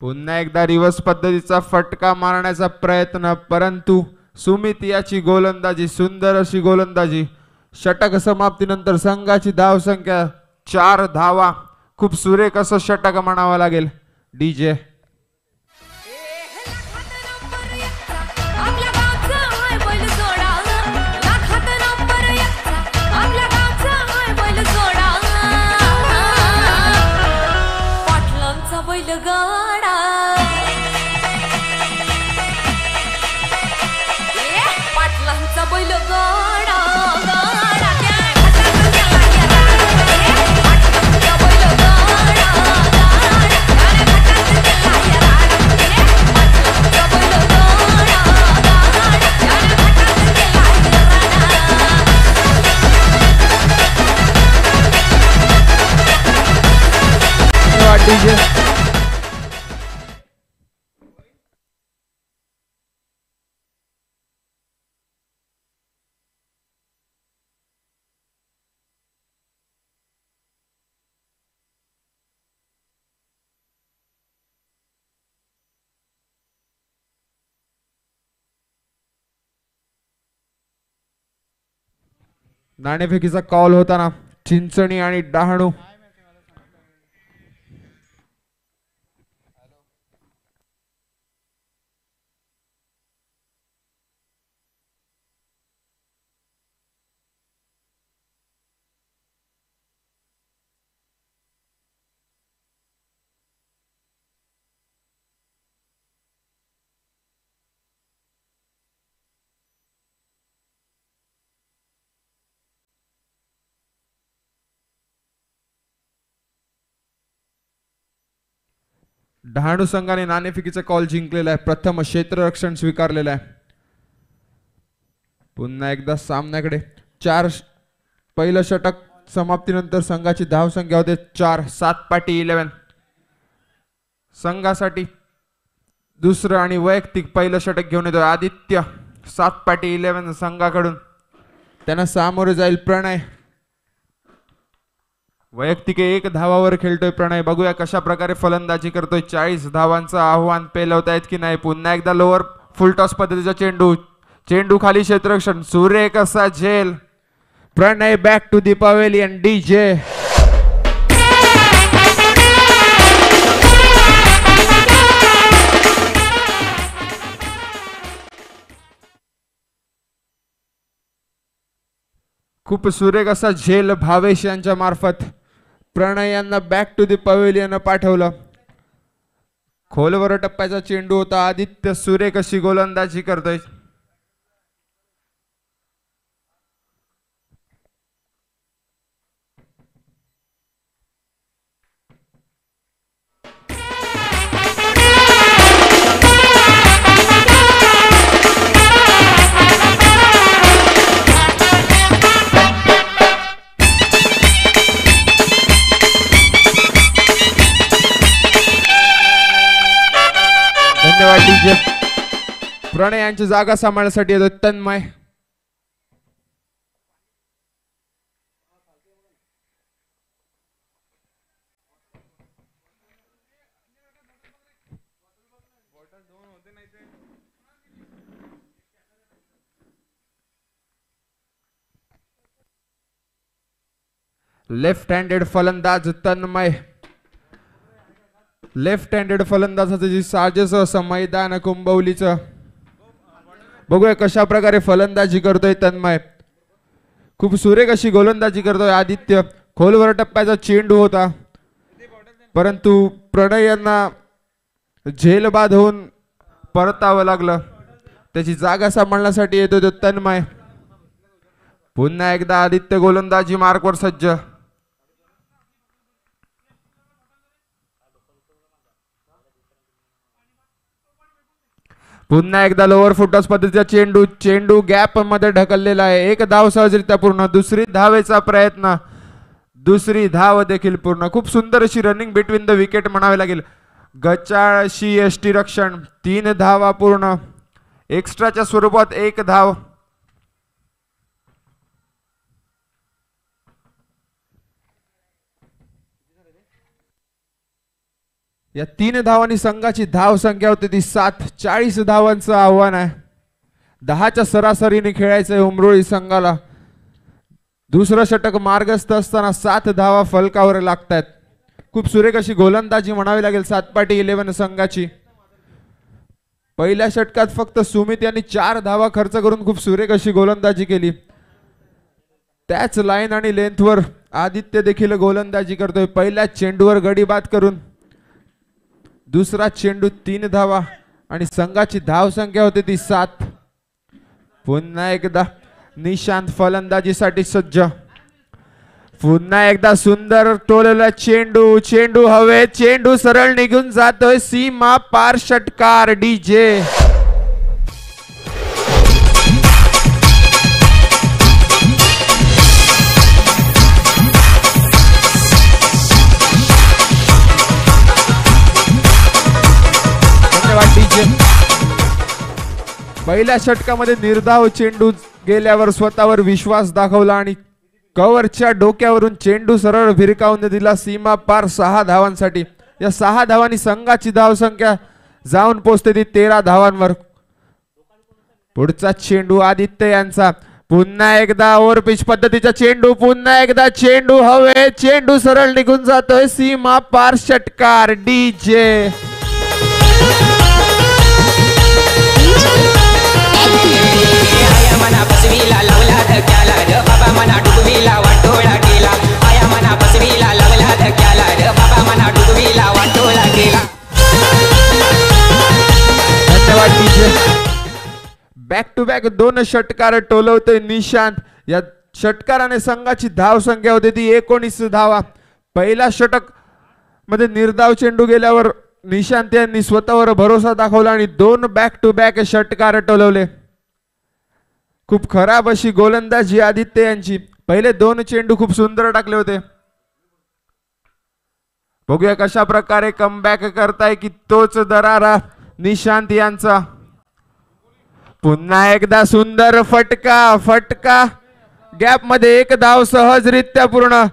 Speaker 7: पुन्हा एकदा रिव्हर्स पद्धतीचा फटका मारण्याचा प्रयत्न, परंतु सुमित याची गोलंदाजी, सुंदर अशी गोलंदाजी. षटक समाप्तीनंतर संघाची धाव संख्या 4 धावा. खूप सुरेख असं षटक म्हणावं लागेल. डीजे
Speaker 4: आपल्या गावचा हाय बैल जोडा. लाखात नंबर एकचा आपल्या गावचा हाय बैल जोडा. पाटलांचा बैलगाडा. पाटलांचा बैलगाडा. गाडा त्या घाटातून गेला गेला. पाटलांचा बैलगाडा. गाडा त्या घाटातून गेला गेला. पाटलांचा बैलगाडा. गाडा त्या घाटातून गेला गेला.
Speaker 7: डीजे नाणेफेकीचा कॉल होताना चिंचणी आणि डहाणू. डहाणू संघाने नाणेफेकीचा कॉल जिंकलेला आहे. प्रथम क्षेत्ररक्षण स्वीकारलेलं आहे. पुन्हा एकदा सामन्याकडे 4. पहिलं षटक समाप्तीनंतर संघाची धाव संख्या होते 4. 7 पाटी 11. संघासाठी दुसरं आणि वैयक्तिक पहिलं षटक घेऊन येतो आदित्य. 7 पाटी 11 संघाकडून. त्यांना सामोरे जाईल प्रणय. वैयक्तिक 1 धावावर खेळतोय प्रणय. बघूया कशा प्रकारे फलंदाजी करतोय. 40 धावांचं आव्हान पेलवतायत की नाही. पुन्हा एकदा लोअर फुलटॉस पद्धतीचा चेंडू. चेंडू खाली क्षेत्ररक्षण. सुरेख असा झेल. Pranay back to the pavilion. DJ खूप सुरेख असा झेल भावेश यांच्या मार्फत प्रणय यांना बॅक टू दी पवेलियन पाठवलं. खोलवर टप्प्याचा चेंडू होता. आदित्य सुरेख अशी गोलंदाजी करतोय. धन्यवाद डीजे. प्रणय यांची जागा सांभाळण्यासाठी येतो तन्मय. लेफ्ट हँडेड फलंदाज तन्मय. लेफ्ट हँडेड फलंदाजाचं जी साजेस असं मैदान कुंभवलीचं बघूया कशा प्रकारे फलंदाजी करतोय तन्मय. खूप सुरेख अशी गोलंदाजी करतोय आदित्य. खोलवर टप्प्याचा चेंडू होता परंतु प्रणय यांना झेलबाद होऊन परतावं लागलं. त्याची जागा सांभाळण्यासाठी येतोय तो तन्मय. पुन्हा एकदा आदित्य गोलंदाजी मार्कवर सज्ज. पुन्हा एकदा लोअर फुटटॉस पद्धतीचा चेंडू. चेंडू गॅप मध्ये ढकललेला आहे. एक धाव सहजरित्या पूर्ण. दुसरी धावेचा प्रयत्न. दुसरी धाव देखील पूर्ण. खूप सुंदर अशी रनिंग बिटवीन द विकेट म्हणावे लागेल. गचाळ अशी यष्टी रक्षण. 3 धावा पूर्ण. एक्स्ट्राच्या स्वरूपात 1 धाव. या 3 धावांनी संघाची धाव संख्या होती ती 7. 40 धावांचं आव्हान आहे. 10च्या सरासरीने खेळायचंय उमरोळी संघाला. दुसरं षटक मार्गस्थ असताना 7 धावा फलकावर लागतात. खूप सुरेख अशी गोलंदाजी म्हणावी लागेल सातपाटी 11 संघाची. पहिल्या षटकात फक्त सुमित यांनी 4 धावा खर्च करून खूप सुरेख अशी गोलंदाजी केली. त्याच लाईन आणि लेंथवर आदित्य देखील गोलंदाजी करतोय. पहिल्या चेंडूवर गडी बाद करून दुसरा चेंडू 3 धावा आणि संघाची धाव संख्या होती ती 7. पुन्हा एकदा निशांत फलंदाजीसाठी सज्ज. पुन्हा एकदा सुंदर टोललेला चेंडू. चेंडू हवे. चेंडू सरळ निघून जातोय. सीमा पार षटकार डीजे. पहिल्या षटकामध्ये निर्धाव चेंडू गेल्यावर स्वतःवर विश्वास दाखवला आणि कव्हरच्या डोक्यावरून चेंडू सरळ भिरकावून दिला सीमा पार 6 धावांसाठी. या 6 धावांनी संघाची धाव संख्या जाऊन पोहोचते ती 13 धावांवर. पुढचा चेंडू आदित्य यांचा. पुन्हा एकदा ओव्हर पिच पद्धतीचा चेंडू. पुन्हा एकदा चेंडू हवे. चेंडू सरळ निघून जातोय. सीमा पार षटकार डीजे.
Speaker 8: आया मना बसवीला लावला धक्याला रे बाबा मना डुबवीला वाटोळा केला. आया मना बसवीला लावला धक्याला रे बाबा मना डुबवीला वाटोळा केला.
Speaker 7: धन्यवाद डीजे. बॅक टू बॅक 2 षटकार टोलवतोय निशांत. या षटकाराने संघाची धाव संख्या होती ती 19 धावा. पहिला षटक मध्ये निर्धाव चेंडू गेल्यावर निशांत यांनी स्वतःवर भरोसा दाखवला आणि 2 बॅक टू बॅक षटकार टोलवले. खूप खराब अशी गोलंदाजी आदित्य यांची. पहिले 2 चेंडू खूप सुंदर टाकले होते. बघूया कशा प्रकारे कमबॅक करताय की तोच दरारा निशांत यांचा. पुन्हा एकदा सुंदर फटका. फटका गॅप मध्ये 1 धाव सहजरित्या पूर्ण.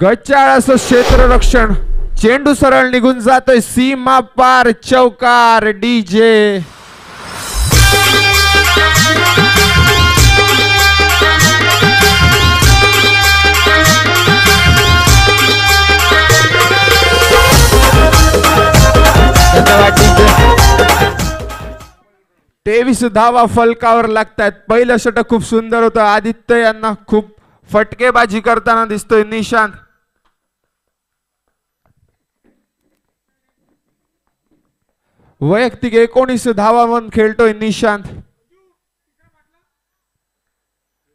Speaker 7: गचाळ असं क्षेत्ररक्षण. चेंडू सरळ निघून जातोय. सीमा पार चौकार डीजे. धन्यवाद डीजे. 23 धावा फलकावर लागतात. पहिलं षटक खूप सुंदर होतं. आदित्य यांना खूप फटकेबाजी करताना दिसतोय निशांत. वैयक्तिक 19 धावांवर खेळतोय निशांत.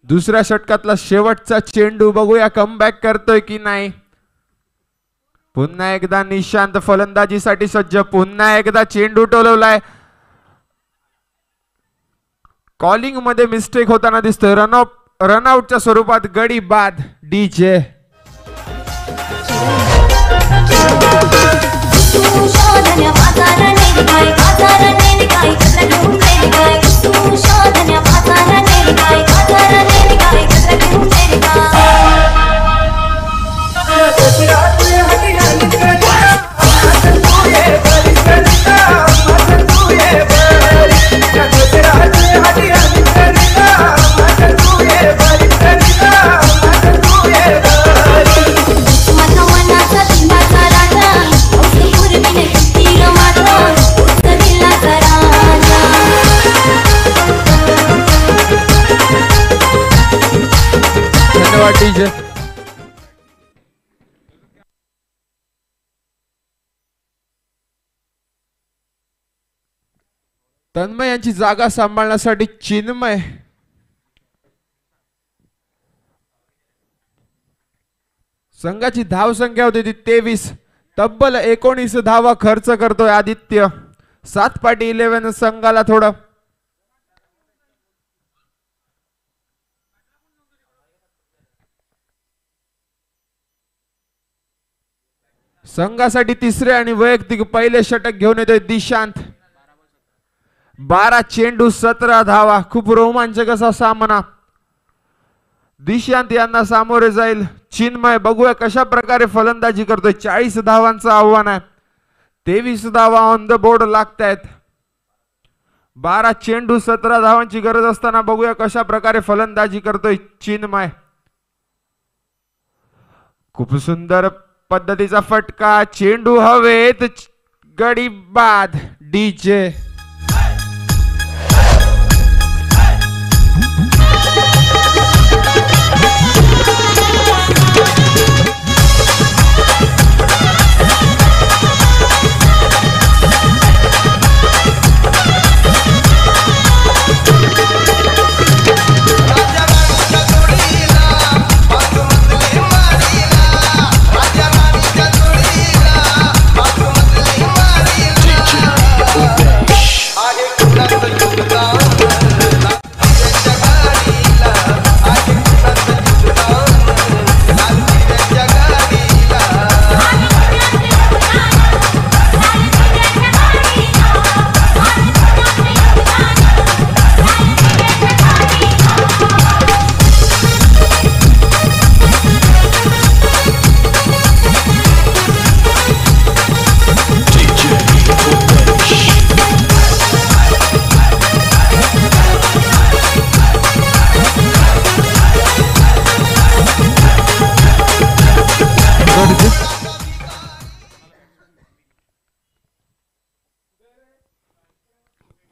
Speaker 7: दुसऱ्या षटकातला शेवटचा चेंडू बघूया कमबॅक करतोय की नाही. पुन्हा एकदा निशांत फलंदाजीसाठी सज्ज. पुन्हा एकदा चेंडू टोलवलाय. कॉलिंग मध्ये मिस्टेक होताना दिसतोय. रनआउटच्या स्वरूपात गडी बाद डीजे.
Speaker 4: सुशोधन्या पाचार नेली काय कचरा घेऊन गेली काय सुशोधन्या पाचार नेली काय कचरा घेऊन गेली काय
Speaker 7: धन्यवाद टीचर. तन्मय यांची जागा सांभाळण्यासाठी चिन्मय संघाची धाव संख्या होती ती 23. तब्बल 19 धावा खर्च करतोय आदित्य. 7 पाटी 11 संघाला थोडं संघासाठी तिसरे आणि वैयक्तिक पहिले षटक घेऊन येतोय दिशांत. 12 चेंडू 17 धावा. खूप रोमांचक असा सामना. दिशांत यांना सामोरे जाईल चिन्मय. बघूया कशा प्रकारे फलंदाजी करतोय. 40 धावांचं आव्हान आहे. 23 धावा ऑन द बोर्ड लागतायत. 12 चेंडू 17 धावांची गरज असताना बघूया कशा प्रकारे फलंदाजी करतोय चिन्मय. खूप सुंदर पद्धतीचा फटका. चेंडू हवेत. गडी बाद. डीजे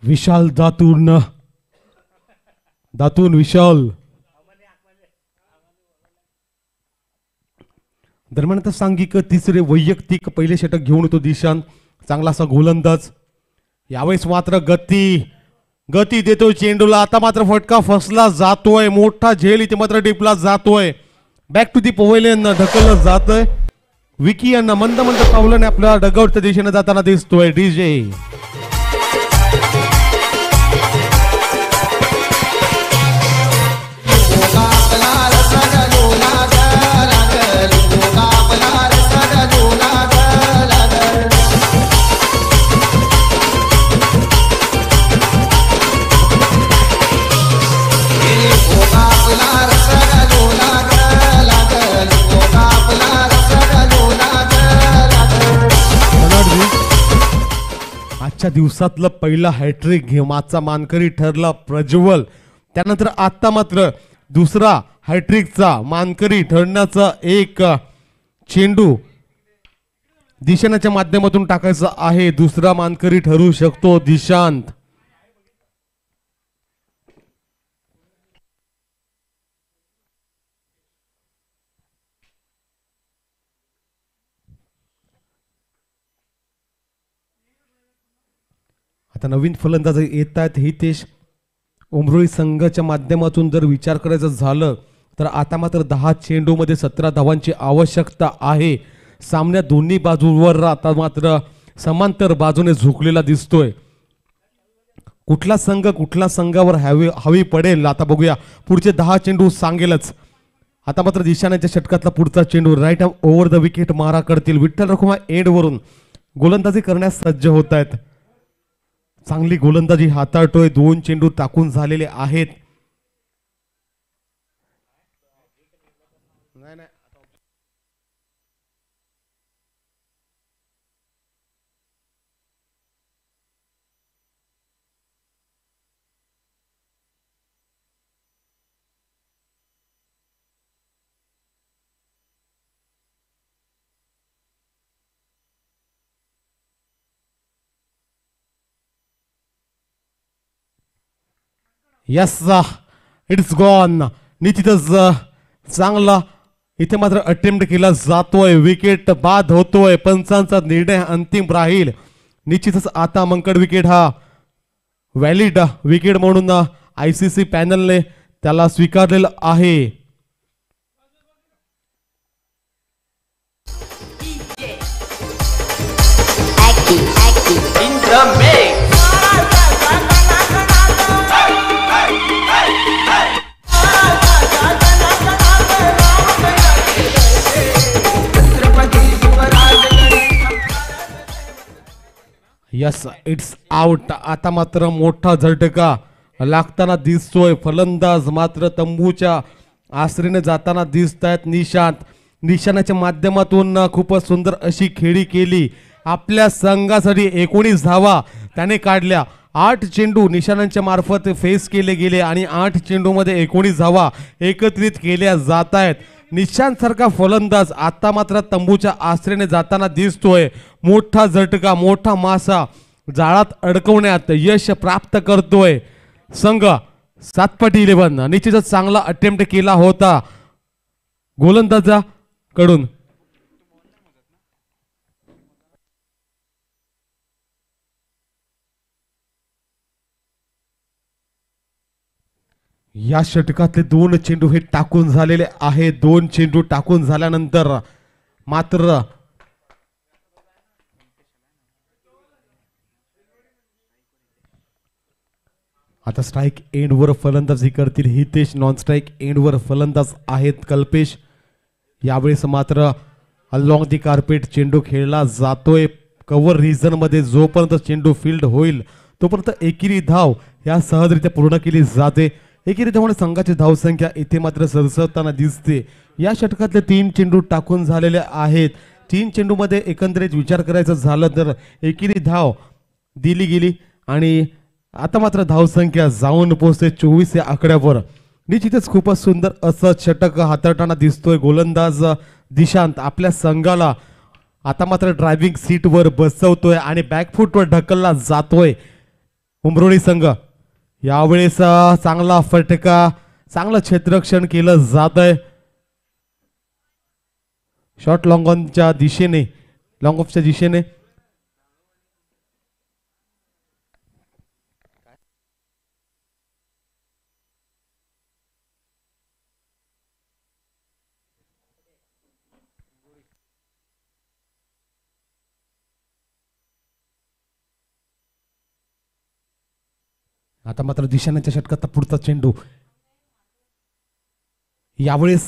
Speaker 1: विशाल दातून विशाल दरम्यान आता सांघिक तिसरे वैयक्तिक पहिले षटक घेऊन येतो दिशांत. चांगलासा गोलंदाज. यावेळेस मात्र गती देतोय चेंडूला. आता मात्र फटका फसला जातोय. मोठा झेल इथे मात्र टिपला जातोय. बॅक टू दी पवेलियन ढकललं जातोय. विकी यांना मंद पावलाने आपल्या डगआउटच्या दिशेने जाताना दिसतोय. डीजे आजच्या दिवसातलं पहिला हॅट्रिक घेमाचा मानकरी ठरला प्रज्वल. त्यानंतर आता मात्र दुसरा हॅट्रिकचा मानकरी ठरण्याचा एक चेंडू दिशांच्या माध्यमातून टाकायचा आहे. दुसरा मानकरी ठरू शकतो दिशांत. आता नवीन फलंदाज येत आहेत हितेश. उमरोळी संघाच्या माध्यमातून जर विचार करायचा झालं तर आता मात्र 10 चेंडूमध्ये 17 धावांची आवश्यकता आहे. सामन्यात दोन्ही बाजूवर आता मात्र समांतर बाजूने झुकलेला दिसतोय. कुठला संघ कुठल्या संघावर हवी पडेल आता बघूया. पुढचे 10 चेंडू सांगेलच. आता मात्र दिशांच्या षटकातला पुढचा चेंडू राईट ओव्हर द विकेट मारा करतील विठ्ठल रखुमा एंड वरून. गोलंदाजी करण्यास सज्ज होत आहेत. चांगली गोलंदाजी हाताळतोय. 2 चेंडू टाकून झालेले आहेत. Yes, it's gone. निश्चितच चांगला इथे मात्र अटेम्प्ट केला जातोय. विकेट बाद होतोय. पंचांचा निर्णय अंतिम राहील. निश्चितच आता मंकड विकेट हा व्हॅलिड विकेट म्हणून ICC पॅनलने त्याला स्वीकारलेलं आहे. Yes, it's out. आता मात्र मोठा झटका लागताना दिसतोय. फलंदाज मात्र तंबूच्या आसरीने जाताना दिसत आहेत. निशाणाच्या माध्यमातून खूपच सुंदर अशी खेळी केली. आपल्या संघासाठी 19 धावा त्याने काढल्या. 8 चेंडू निशाणांच्या मार्फत फेस केले गेले आणि 8 चेंडूमध्ये 19 धावा एकत्रित केल्या जात आहेत. निशांतसारखा फलंदाज आता मात्र तंबूच्या आश्रयाने जाताना दिसतोय. मोठा झटका, मोठा मासा जाळात अडकवण्यात यश प्राप्त करतोय संघ 7-11. निश्चितच चांगला अटेम्प्ट केला होता गोलंदाजाकडून. या षटकातले 2 चेंडू हे टाकून झालेले आहे. 2 चेंडू टाकून झाल्यानंतर मात्र आता स्ट्राइक एंडवर फलंदाजी करतील हितेश. नॉन स्ट्राइक एंडवर फलंदाज आहेत कल्पेश. यावेळेस मात्र अलॉंग दी कार्पेट चेंडू खेळला जातोय. कव्हर रिजन मध्ये जोपर्यंत चेंडू फील्ड होईल तोपर्यंत एकेरी धाव या सहजरित्या पूर्ण केली जाते. एकेरी धावाने संघाची धावसंख्या इथे मात्र सरसवताना दिसते. या षटकातले 3 चेंडू टाकून झालेले आहेत. 3 चेंडूमध्ये एकंदरीत विचार करायचा झालं तर एकेरी धाव दिली गेली आणि आता मात्र धावसंख्या जाऊन पोहोचते 24 या आकड्यावर. निश्चितच खूपच सुंदर असं षटक हाताळताना दिसतोय गोलंदाज दिशांत. आपल्या संघाला आता मात्र ड्रायव्हिंग सीटवर बसवतोय आणि बॅकफुटवर ढकलला जातोय उमरोळी संघ. यावेळेस चांगला फटका, चांगलं क्षेत्ररक्षण केलं जात आहे. शॉर्ट लॉंग ऑनच्या दिशेने, लॉंग ऑफच्या दिशेने आता मात्र दिशाण्याच्या षटकात पुढचा चेंडू. यावेळेस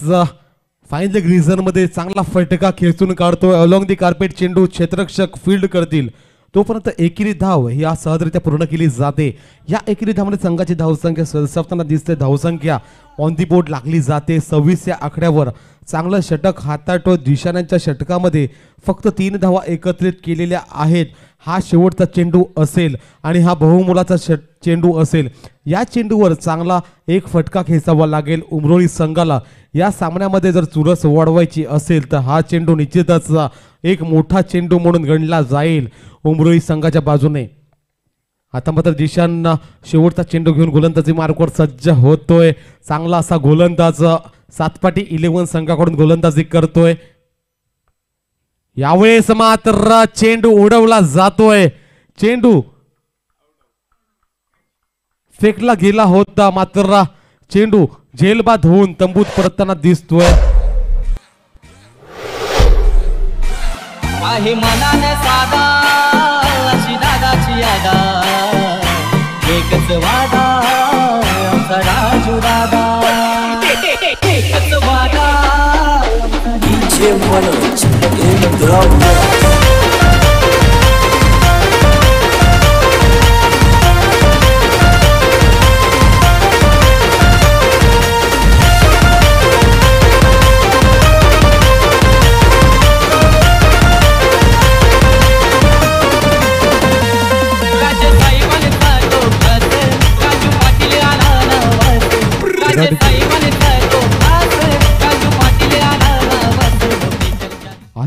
Speaker 1: फाईन लेग रिजन मध्ये चांगला फटका खेचून काढतोय. अलॉंग दी कार्पेट चेंडू क्षेत्ररक्षक फील्ड करतील तोपर्यंत एकेरी धाव या सहजरित्या पूर्ण केली जाते. या एकेरी धावमध्ये संघाची धावसंख्या सरसवताना दिसते. धावसंख्या ऑन दी बोर्ड लागली जाते 26 या आकड्यावर. चांगलं षटक हाताळतो. दिशाण्याच्या षटकामध्ये फक्त 3 धावा एकत्रित केलेल्या आहेत. हा शेवटचा चेंडू असेल आणि हा बहुमोलाचा चेंडू असेल. या चेंडूवर चांगला एक फटका खेचावा लागेल उमरोळी संघाला. या सामन्यामध्ये जर चुरस वाढवायची असेल तर हा चेंडू निश्चितच एक मोठा चेंडू म्हणून गणला जाईल उमरोळी संघाच्या बाजूने. आता मात्र दिशांना शेवटचा चेंडू घेऊन गोलंदाजी मार्कवर सज्ज होतोय. चांगला असा गोलंदाज 7-11 संघाकडून गोलंदाजी करतोय. यावेळेस मात्र चेंडू उडवला जातोय. चेंडू फेकला गेला होता मात्र चेंडू झेलबाद होऊन तंबूत परतताना दिसतोय.
Speaker 8: आहे मनाने साधा अशी दादाची यादा, एकच वादा आमचा राजू दादा, एकच वादा.
Speaker 6: DJ Manoj in the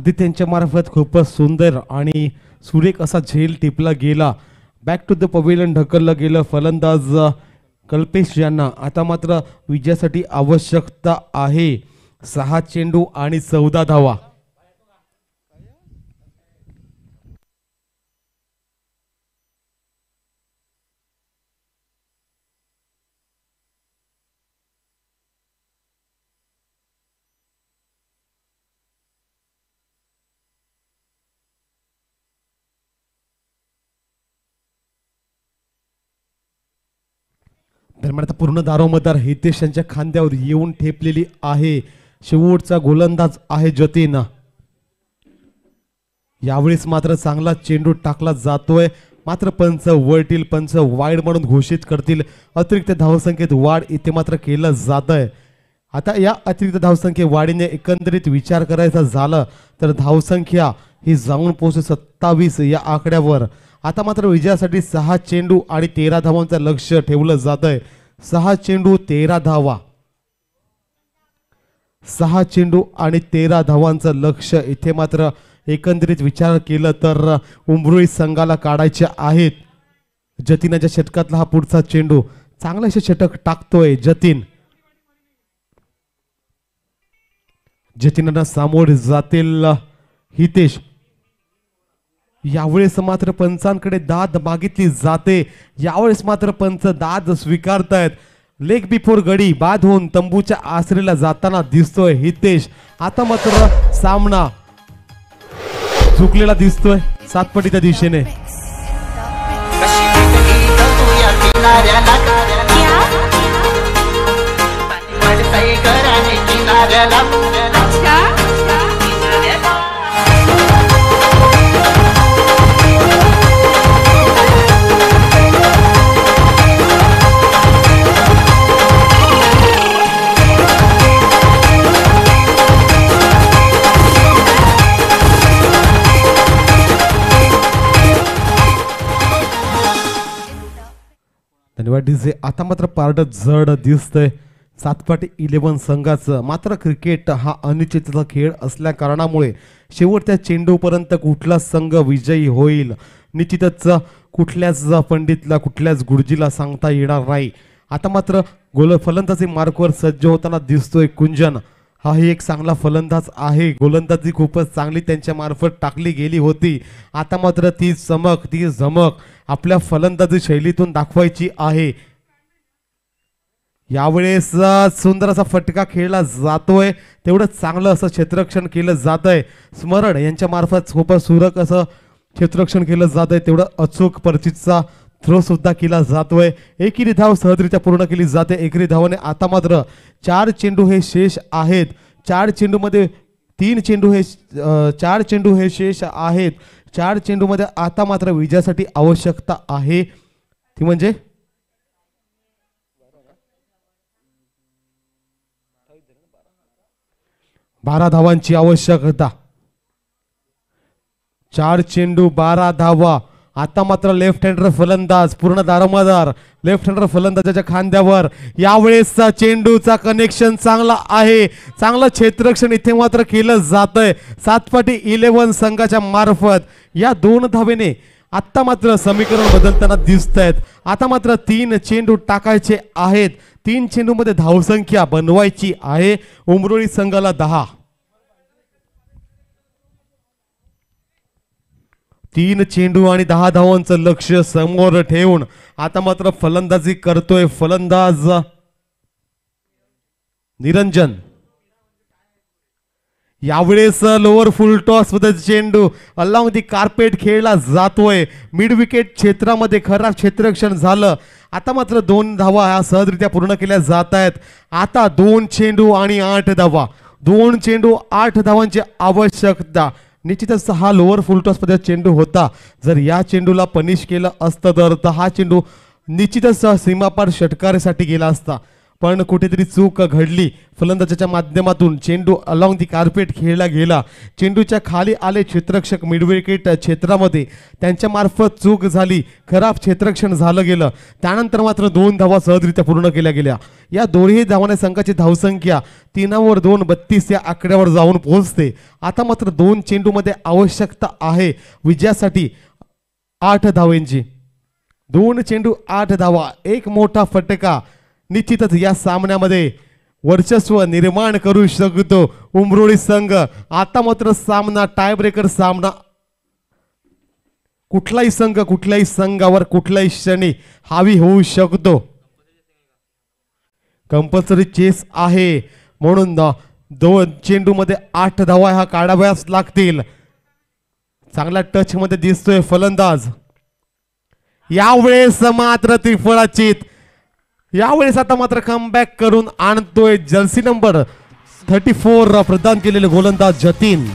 Speaker 1: आदित्यांच्या मार्फत खूपच सुंदर आणि सुरेख असा झेल टिपला गेला. बॅक टू द पवेलियन ढकललं गेलं फलंदाज कल्पेश यांना. आता मात्र विजयासाठी आवश्यकता आहे 6 चेंडू आणि 14 धावा. दरम्यान आता पूर्ण दारोमदार हितेश यांच्या खांद्यावर येऊन ठेपलेली आहे. शेवटचा गोलंदाज आहे जतीन. यावेळेस मात्र चांगला चेंडू टाकला जातोय. मात्र पंच वळतील, पंच वाईड म्हणून घोषित करतील. अतिरिक्त धावसंख्येत वाढ इथे मात्र केलं जात आहे. आता या अतिरिक्त धावसंख्ये वाढीने एकंदरीत विचार करायचा झाला तर धावसंख्या ही जाऊन पोहोचते 27 या आकड्यावर. आता मात्र विजयासाठी 6 चेंडू आणि 13 धावांचं लक्ष ठेवलं जात आहे. 6 चेंडू 13 धावा, 6 चेंडू आणि 13 धावांचं लक्ष इथे मात्र एकंदरीत विचार केलं तर उंबरोळी संघाला काढायचे आहेत. जतीनाच्या षटकातला हा पुढचा चेंडू चांगला असे षटक टाकतोय जतीन. जतीनांना सामोरे जातील हितेश. यावेळेस मात्र पंचांकडे दाद मागितली जाते. यावेळेस मात्र पंच दाद स्वीकारतायत. लेग बिफोर गडी बाद होऊन तंबूच्या आसरेला जाताना दिसतोय हितेश. आता मात्र सामना झुकलेला दिसतोय सातपटीच्या दिशेने. धन्यवाद डीजे. आता मात्र पारड जड दिसतंय सातपाटी 11 संघाचं. मात्र क्रिकेट हा अनिश्चिततेचा खेळ असल्या कारणामुळे शेवटच्या चेंडूपर्यंत कुठला संघ विजयी होईल निश्चितच कुठल्याच पंडितला कुठल्याच गुरुजीला सांगता येणार नाही. आता मात्र फलंदाजी मार्कवर सज्ज होताना दिसतोय कुंजन. हाही एक चांगला फलंदाज आहे. गोलंदाजी खूपच चांगली त्यांच्या मार्फत टाकली गेली होती. आता मात्र ती चमक ती झमक आपल्या फलंदाजी शैलीतून दाखवायची आहे. यावेळेस सुंदर असा फटका खेळला जातोय. तेवढं चांगलं असं क्षेत्ररक्षण केलं जात आहे. स्मरण यांच्या मार्फत खूपच सुरक असं क्षेत्ररक्षण केलं जात आहे. तेवढं अचूक परतीचा थ्रो सुद्धा केला जातोय. एकेरी धाव सहजरित्या पूर्ण केली जाते एकेरी धावाने. आता मात्र 4 चेंडू हे शेष आहेत. 4 चेंडूमध्ये 3 चेंडू हे 4 चेंडू हे शेष आहेत. 4 चेंडूमध्ये आता मात्र विजयासाठी आवश्यकता आहे ती म्हणजे 12 धावांची आवश्यकता. 4 चेंडू 12 धावा. आता मात्र लेफ्ट हँडर फलंदाज पूर्ण दारोमदार लेफ्ट हँडर फलंदाजाच्या खांद्यावर. यावेळेसचा चेंडूचा कनेक्शन चांगला आहे. चांगलं क्षेत्ररक्षण इथे मात्र केलं जातंय सातपाटी 11 संघाच्या मार्फत. या 2 धावेने आता मात्र समीकरण बदलताना दिसत आहेत. आता मात्र 3 चेंडू टाकायचे आहेत. 3 चेंडूमध्ये धावसंख्या बनवायची आहे उमरोळी संघाला 10. 3 चेंडू आणि 10 धावांचं लक्ष समोर ठेवून आता मात्र फलंदाजी करतोय फलंदाज निरंजन. यावेळेस लोअर फुल टॉस मध्ये चेंडू अलॉंग दी कार्पेट खेळला जातोय. मिड विकेट क्षेत्रामध्ये खराब क्षेत्ररक्षण झालं. आता मात्र 2 धावा ह्या सहजरित्या पूर्ण केल्या जात आहेत. आता 2 चेंडू आणि 8 धावा. 2 चेंडू 8 धावांची आवश्यकता. निश्चितच हा लोअर फुल टॉस मध्ये चेंडू होता. जर या चेंडूला पनिश केलं असतं तर हा चेंडू निश्चितच सीमापार षटकारासाठी गेला असता. पण कुठेतरी चूक घडली. फलंदाजाच्या माध्यमातून चेंडू अलॉंग दी कार्पेट खेळला गेला. चेंडूच्या खाली आले क्षेत्ररक्षक मिड विकेट क्षेत्रामध्ये, त्यांच्या मार्फत चूक झाली, खराब क्षेत्ररक्षण झालं गेलं. त्यानंतर मात्र 2 धावा सहजरित्या पूर्ण केल्या गेल्या. या दोन्ही धावाने संघाची धावसंख्या 3/2 32 या आकड्यावर जाऊन पोहोचते. आता मात्र 2 चेंडूमध्ये आवश्यकता आहे विजयासाठी 8 धावांची. 2 चेंडू 8 धावा, एक मोठा फटका निश्चितच या सामन्यामध्ये वर्चस्व निर्माण करू शकतो उमरोळी संघ. आता मात्र सामना टायब्रेकर सामना. कुठल्याही संघावर कुठल्याही क्षणी हावी होऊ शकतो. कंपल्सरी चेस आहे म्हणून 2 चेंडू मध्ये 8 धावा ह्या काढाव्याच लागतील. चांगल्या टच मध्ये दिसतोय फलंदाज. यावेळेस मात्र त्रिफळाचीत. यावेळेस आता मात्र कमबॅक करून आणतोय जर्सी नंबर 34 प्रदान केलेले गोलंदाज जतीन.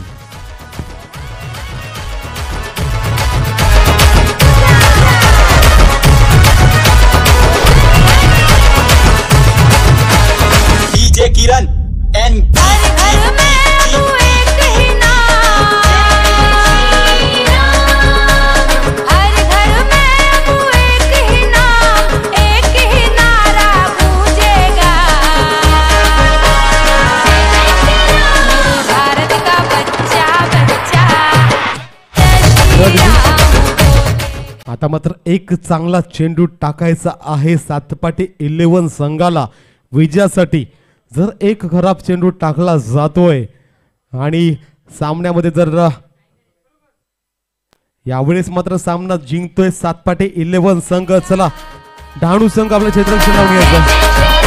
Speaker 8: डीजे किरण एन
Speaker 4: घर में अब एक ही नाम, हर घर में अब एक ही नाम, एक ही नारा गूंजेगा, भारत का बच्चा बच्चा जय श्री राम.
Speaker 1: आता मात्र एक चांगला चेंडू टाकायचा आहे सातपाटी 11 संघाला विजयासाठी. जर एक खराब चेंडू टाकला जातोय आणि सामन्यामध्ये जर यावेळेस मात्र सामना जिंकतोय सातपाटी 11 संघ. चला डहाणू संघ आपल्या क्षेत्ररक्षण लावून यायचं.